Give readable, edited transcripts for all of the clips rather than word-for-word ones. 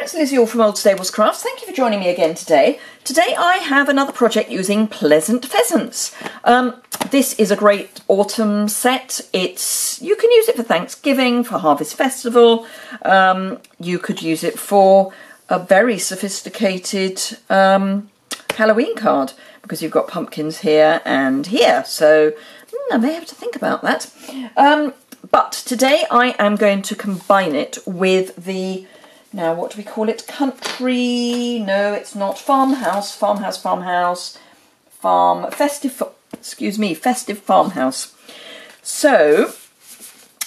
it's Lizzie all from Old Stables Crafts. Thank you for joining me again today. Today I have another project using Pleasant Pheasants. This is a great autumn set. You can use it for Thanksgiving, for Harvest Festival. You could use it for a very sophisticated Halloween card because you've got pumpkins here and here. So I may have to think about that. But today I am going to combine it with the, now what do we call it? Country, no it's not, farmhouse, festive farmhouse. So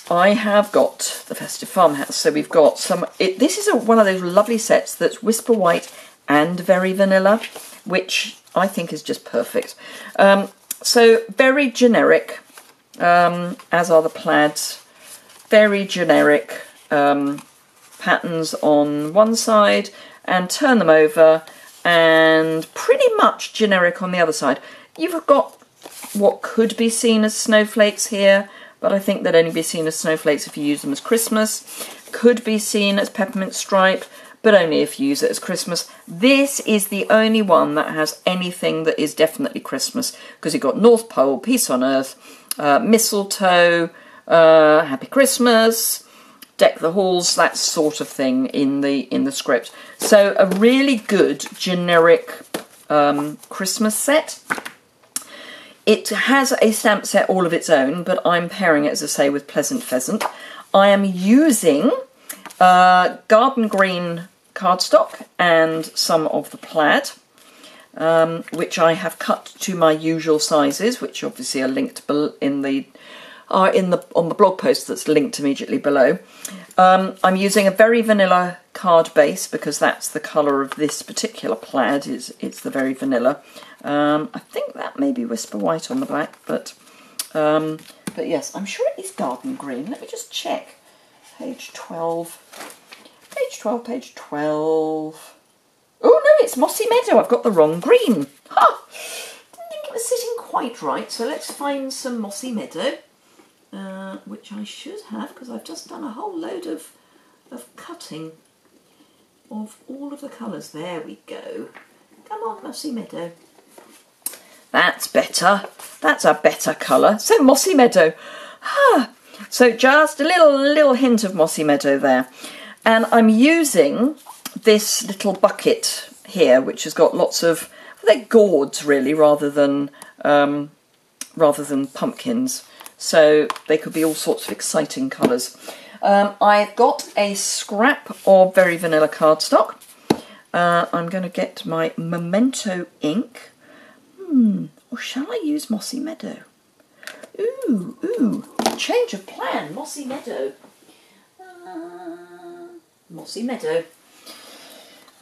I have got the festive farmhouse. So we've got some, this is one of those lovely sets that's Whisper White and Very Vanilla, which I think is just perfect. So very generic, as are the plaids, very generic patterns on one side, and turn them over, and pretty much generic on the other side. You've got what could be seen as snowflakes here, but I think they'd only be seen as snowflakes if you use them as Christmas. Could be seen as peppermint stripe, but only if you use it as Christmas. This is the only one that has anything that is definitely Christmas, because you've got North Pole, Peace on Earth, mistletoe, Happy Christmas, Deck the Halls, that sort of thing in the script. So a really good generic Christmas set. It has a stamp set all of its own, but I'm pairing it, as I say, with Pleasant Pheasant. I am using garden green cardstock and some of the plaid, which I have cut to my usual sizes, which obviously are linked on the blog post that's linked immediately below. I'm using a Very Vanilla card base because that's the colour of this particular plaid. It's the Very Vanilla. I think that may be Whisper White on the back, but yes, I'm sure it is garden green. Let me just check. Page 12. Page 12. Oh no, it's Mossy Meadow. I've got the wrong green. Ha! Didn't think it was sitting quite right. So let's find some Mossy Meadow, which I should have because I've just done a whole load of cutting of all of the colours. There we go. Come on, Mossy Meadow. That's better. That's a better colour. So Mossy Meadow. Ah, so just a little hint of Mossy Meadow there. And I'm using this little bucket here, which has got lots of, well, they're gourds really, rather than pumpkins. So they could be all sorts of exciting colours. I've got a scrap of Very Vanilla cardstock. I'm going to get my Memento ink. Or shall I use Mossy Meadow? Ooh, change of plan, Mossy Meadow. Mossy Meadow.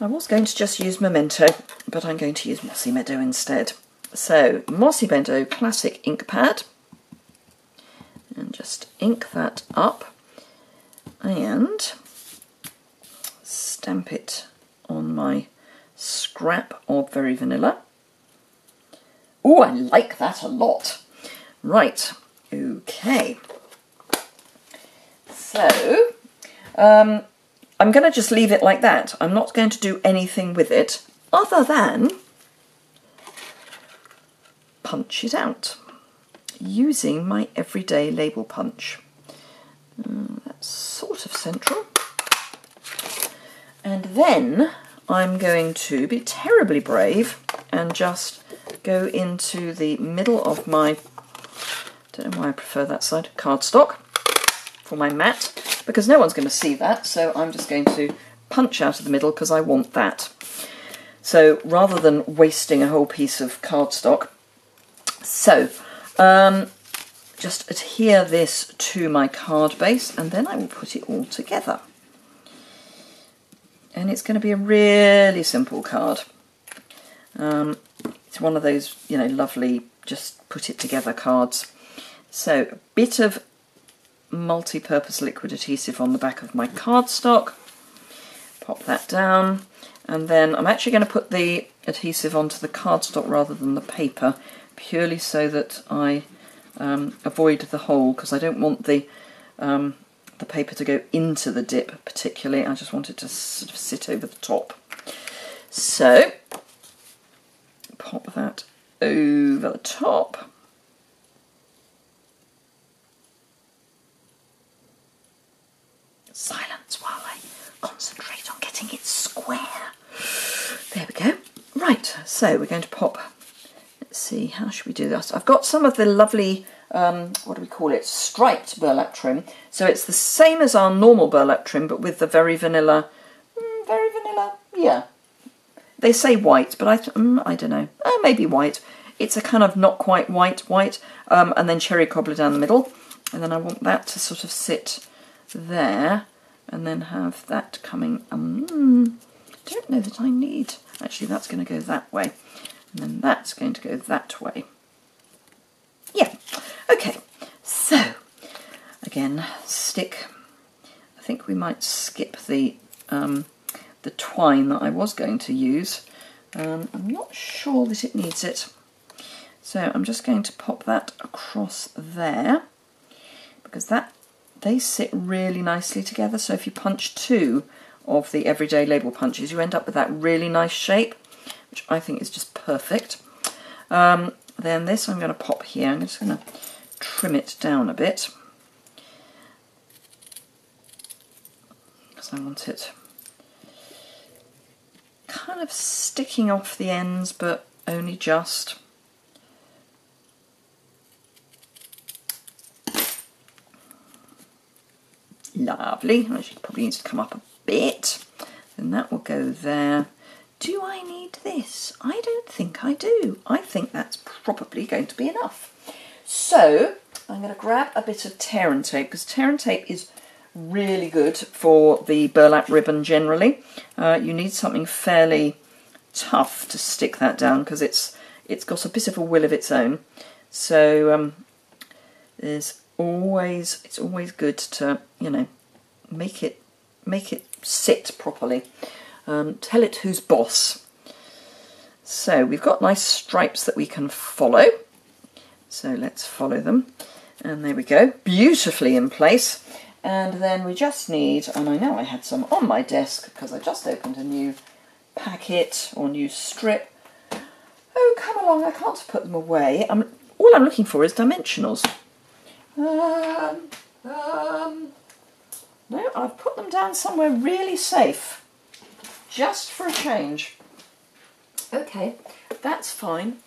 I was going to just use Memento, but I'm going to use Mossy Meadow instead. So, Mossy Meadow Classic Ink Pad. And just ink that up and stamp it on my scrap of Very Vanilla. Oh, I like that a lot. Right, okay. So, I'm going to just leave it like that. I'm not going to do anything with it other than punch it out using my everyday label punch. That's sort of central. And then I'm going to be terribly brave and just go into the middle of my, don't know why I prefer that side, cardstock for my mat, because no one's going to see that, so I'm just going to punch out of the middle because I want that. So rather than wasting a whole piece of cardstock, so just adhere this to my card base and then I will put it all together. And it's going to be a really simple card. It's one of those, you know, lovely just put it together cards. So a bit of multi-purpose liquid adhesive on the back of my cardstock. Pop that down. And then I'm actually going to put the adhesive onto the cardstock rather than the paper, purely so that I avoid the hole, because I don't want the the paper to go into the dip particularly. I just want it to sort of sit over the top. So pop that over the top. Silence while I concentrate on getting it square. There we go. Right, so we're going to pop, let's see, how should we do this? I've got some of the lovely, what do we call it, striped burlap trim. So it's the same as our normal burlap trim, but with the very vanilla, yeah. They say white, but I don't know, maybe white. It's a kind of not quite white, and then cherry cobbler down the middle. And then I want that to sort of sit there, and then have that coming, don't know that I need, actually that's going to go that way, and then that's going to go that way. Yeah, okay, so, again, stick, I think we might skip the twine that I was going to use. I'm not sure that it needs it, so I'm just going to pop that across there, because they sit really nicely together. So if you punch two of the everyday label punches, you end up with that really nice shape, which I think is just perfect. Then this I'm going to pop here. I'm just going to trim it down a bit, because I want it kind of sticking off the ends, but only just. Lovely. Actually, probably needs to come up a bit. Then that will go there. Do I need this? I don't think I do. I think that's probably going to be enough. So I'm going to grab a bit of tear and tape, because tear and tape is really good for the burlap ribbon generally. You need something fairly tough to stick that down, because it's got a bit of a will of its own. So it's always good to, you know, make it sit properly. Tell it who's boss. So we've got nice stripes that we can follow. So let's follow them. And there we go, beautifully in place. And then we just need, and I know I had some on my desk because I just opened a new packet or new strip. Oh, come along, I can't put them away. All I'm looking for is dimensionals. No, I've put them down somewhere really safe, just for a change. Okay, that's fine.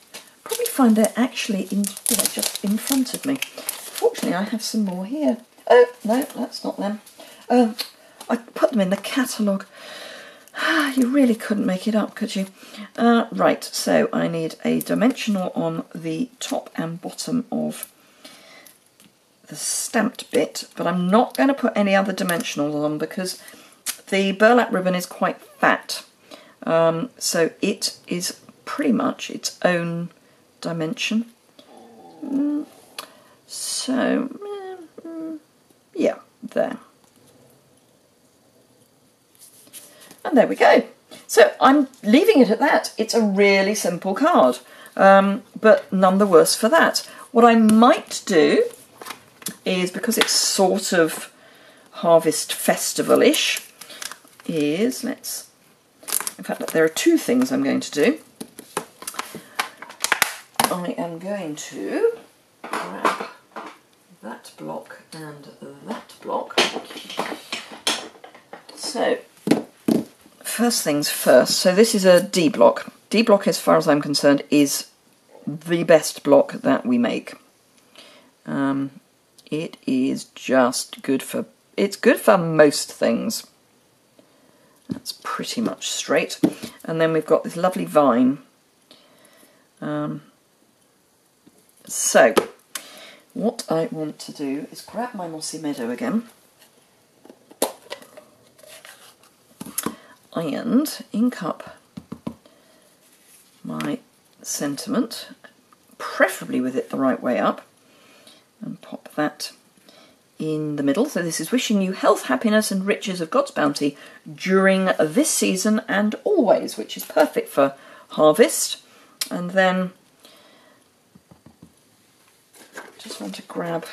Probably find they're actually just in front of me. Fortunately, I have some more here. Oh, no, that's not them. I put them in the catalogue. You really couldn't make it up, could you? Right, so I need a dimensional on the top and bottom of the stamped bit, but I'm not going to put any other dimensionals on because the burlap ribbon is quite fat. So it is pretty much its own dimension. So, yeah, there. And there we go. So I'm leaving it at that. It's a really simple card, but none the worse for that. What I might do is, because it's sort of Harvest Festival-ish, is in fact, there are two things I'm going to do. I am going to grab that block and that block. So, first things first, so this is a D block. D block, as far as I'm concerned, is the best block that we make. It is just good for, it's good for most things. That's pretty much straight. And then we've got this lovely vine. So, what I want to do is grab my Mossy Meadow again and ink up my sentiment, preferably with it the right way up, and pop that in the middle. So this is wishing you health, happiness and riches of God's bounty during this season and always, which is perfect for harvest. And then just want to grab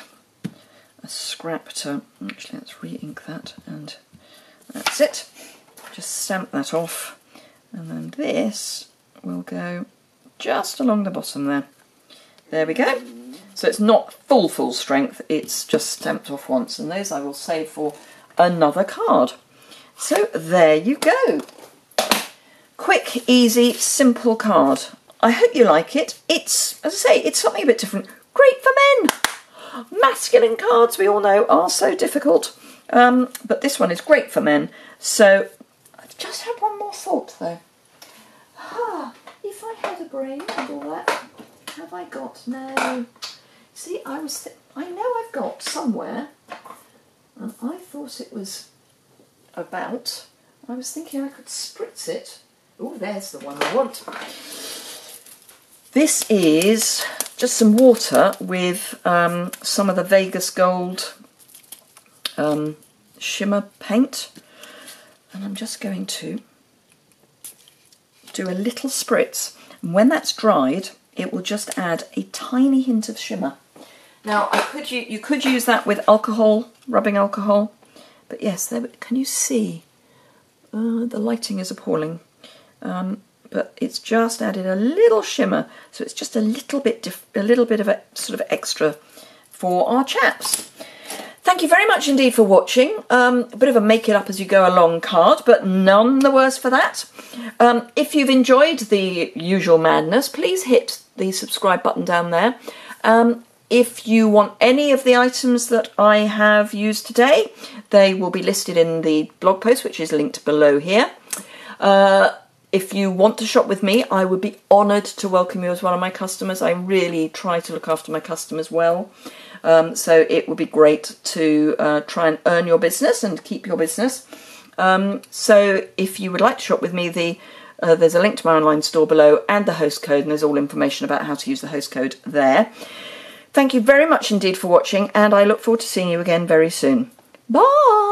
a a scrap to, actually let's re-ink that, and that's it. Just stamp that off, and then this will go just along the bottom there. There we go. So it's not full strength, it's just stamped off once, and those I will save for another card. So there you go. Quick, easy, simple card. I hope you like it. It's, as I say, it's something a bit different. Great for men. Masculine cards, we all know, are so difficult. But this one is great for men. So I've just had one more thought though. If I had a brain and all that, have I got? No. See, I know I've got somewhere, and I thought it was about, I was thinking I could spritz it. Oh, there's the one I want. This is just some water with some of the Vegas Gold shimmer paint, and I'm just going to do a little spritz, and when that's dried it will just add a tiny hint of shimmer. Now you could use that with alcohol, rubbing alcohol, but yes, there, can you see? The lighting is appalling, but it's just added a little shimmer, so it's just a little bit of a sort of extra for our chaps. Thank you very much indeed for watching. A bit of a make it up as you go along card, but none the worse for that. If you've enjoyed the usual madness, please hit the subscribe button down there. If you want any of the items that I have used today, they will be listed in the blog post, which is linked below here. If you want to shop with me, I would be honoured to welcome you as one of my customers. I really try to look after my customers well. So it would be great to try and earn your business and keep your business. So if you would like to shop with me, there's a link to my online store below and the host code, and there's all information about how to use the host code there. Thank you very much indeed for watching, and I look forward to seeing you again very soon. Bye!